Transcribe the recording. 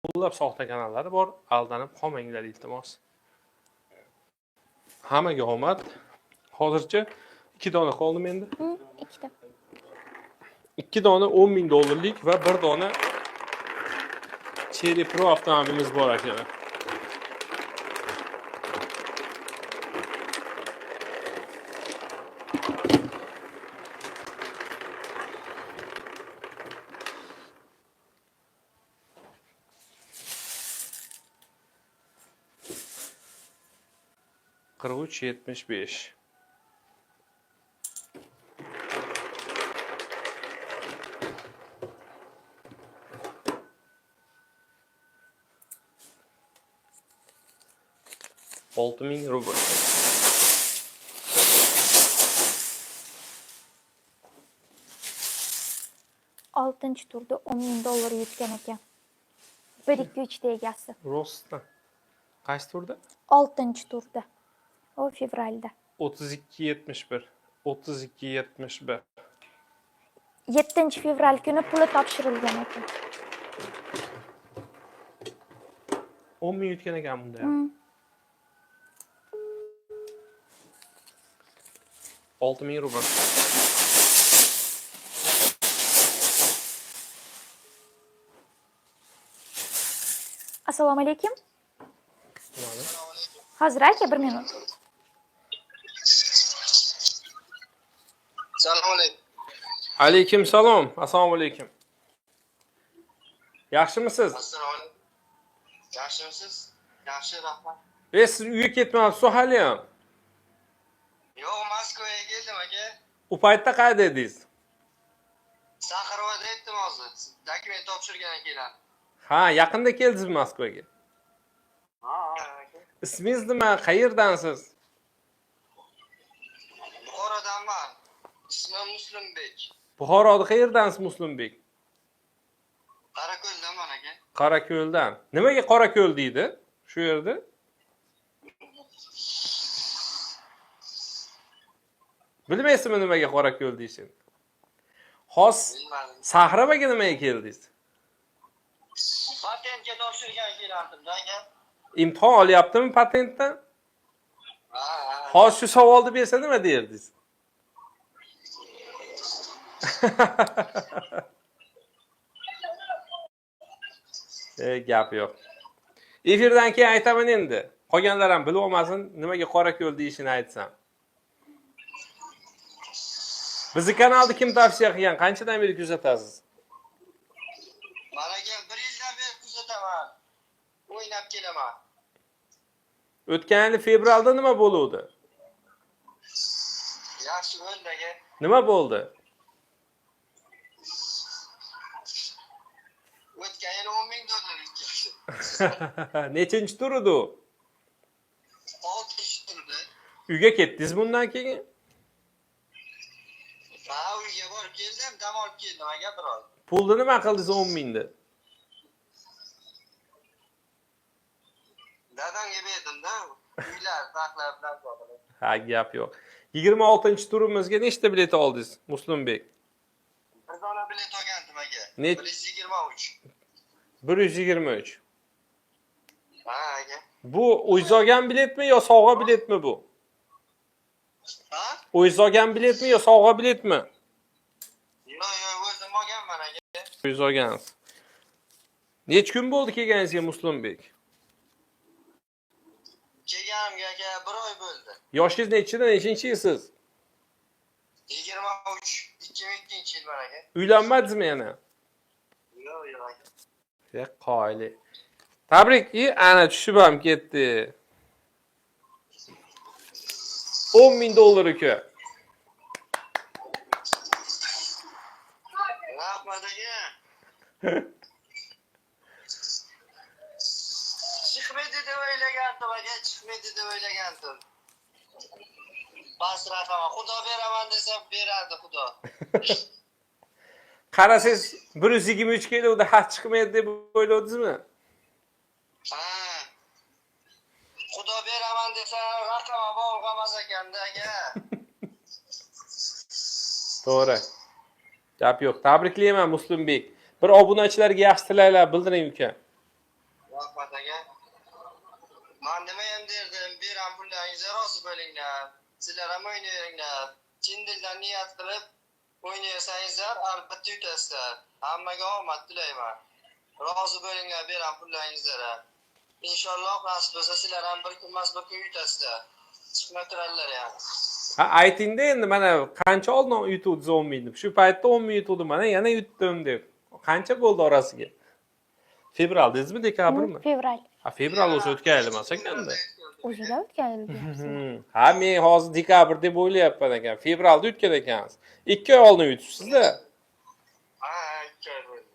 Ko'plab soxta kanallari bor. Aldanib qolmanglar iltimos. Hammaga omad. Hozircha 2 dona qoldi menda. Ikkita. 2 dona $10,000 va 1 dona Cherry Pro avtomobilimiz bor akalar. Qirq uch yetmish besh. $6,000. Oltinchi turda $10,000 yutgan ekan. 1-2-3 egasi. Rostdan. Qaysi turda? Oltinchi turda. O fevralda. 32.71. 32.71. 7-fevral kuni puli topshirilgan ekan. 10 ming yutgan ekan bunda ham. 6,000 rubl. Assalomu alaykum. Hozir aka 1 minut. Assalomu alaykum. Alaykum salom. Assalomu alaykum. Yaxshimisiz? Assalomu alaykum. Yaxshimisiz? Yaxshi, rahmat. Siz uyga ketmayapsiz hali ham. Yo'q, Moskvaga keldim aka. U paytda qayerda edingiz? Saxarovada etdim hozir. Dokument topshirgan ekanlar. Ha, yaqinda keldingiz Moskvaga. Ha, aka. Ismingiz nima? Qayerdansiz? Buxorodanman. Ismim Muslimbek. Buxoroda qayerdansiz Muslimbek? Qarako'ldanman aka. Qorako'ldan. Nimaga Qorako'l deydi? Shu yerda? Bilmaysizmi nimaga Qorako'l deyishini? Xos Bilmadim. Sahrabaga nimaga keldingiz? Patentga topshirgan ekanlar aka. İmtihon olyaptimi patentdan? Ha. Hozir shu savolni bersa nima derdingiz? Gap yo'q. Efirdan keyin aytaman endi. Qolganlar ham bilib olmasin, nimaga Qorako'l deyishini aytsam. Bizni kanalni kim tavsiya qilgan? Qanchadan beri kuzatasiz? Mana aka 1 yildan beri kuzataman. O'ynab kelaman. O'tgan yil fevralda nima bo'ldi? Yaxshi bo'ldi aka. Nima bo'ldi? O'tgan yil $10,000 yutgan. Nechinchi tur edi u? 6-turda. Uyga ketdingiz bundan keyin? Ha, uyga borib keldim, dam olib keldim aka biroz. Pulni nima qildingiz 10 mingni? Dadamga berdim-da. Uylar, saqlar bilan sotdim. Ha, gap yo'q. 26-turimizga nechta bilet oldingiz, Muslimbek? Bir dona bilet olgandim aka. Ne- 123. 123. Ha aka. Bu o'zingiz olgan biletmi yo sovg'a biletmi bu? Ha? O'zingiz olgan biletmi yo sovg'a biletmi? Yo'q, o'zim olganman aka. O'zingiz olgansiz. Necha kun bo'ldi kelganingizga Muslimbek? Kelganimga aka 1 oy bo'ldi. Yoshingiz nechidan, nechinchisiz? 23. 2002-yilman aka. Uylanmadingizmi yana? Yo'q aka. Qoyili. Tabrik, ana tushib ham ketdi. $10,000 uka. Rahmat aka. Chiqmaydi deb o'ylagandim aka, chiqmaydi deb o'ylagandim. Bas raqam, Xudo beraman desam beradi Xudo. Qarasangiz 123 keluvdi, haq chiqmaydi deb o'yladingizmi? Ha. Xudo beraman desa raqam bo'lmas ekanda aka. To'g'ri. Gap yo'q. Tabriklayman Muslimbek. Bir obunachilarga yaxshi tilaklar bildiring uka. Rahmat aka. Men nima ham derdim, beram pullaringizni rozi bo'linglar. Sizlar ham o'ynayveringlar. Chin dildan niyat qilib o'ynayasangizlar, albatta yutasizlar. Hammaga omad tilayman. Rozi bo'linglar, beram pullaringizga. Inshaalloh nasib bo'lsa sizlar ham bir kun emas bir kun yutasizlar. Chiqmay turarlar ham. Ha, aytingda endi mana qancha oldin yutuvdi 10 mingni. Shu paytda 10 ming yutuvdi, mana yana yutdim deb. Qancha bo'ldi orasiga? Fevral deysizmi, dekabrmi? Fevral. Ha, fevral o'sha o'tgan yil emas ekanda. O'zinglar o'tgan yil. Ha, men hozir dekabr deb o'ylayapman ekan. Fevralda yutgan ekansiz. 2 oy oldin yutibsiz-da.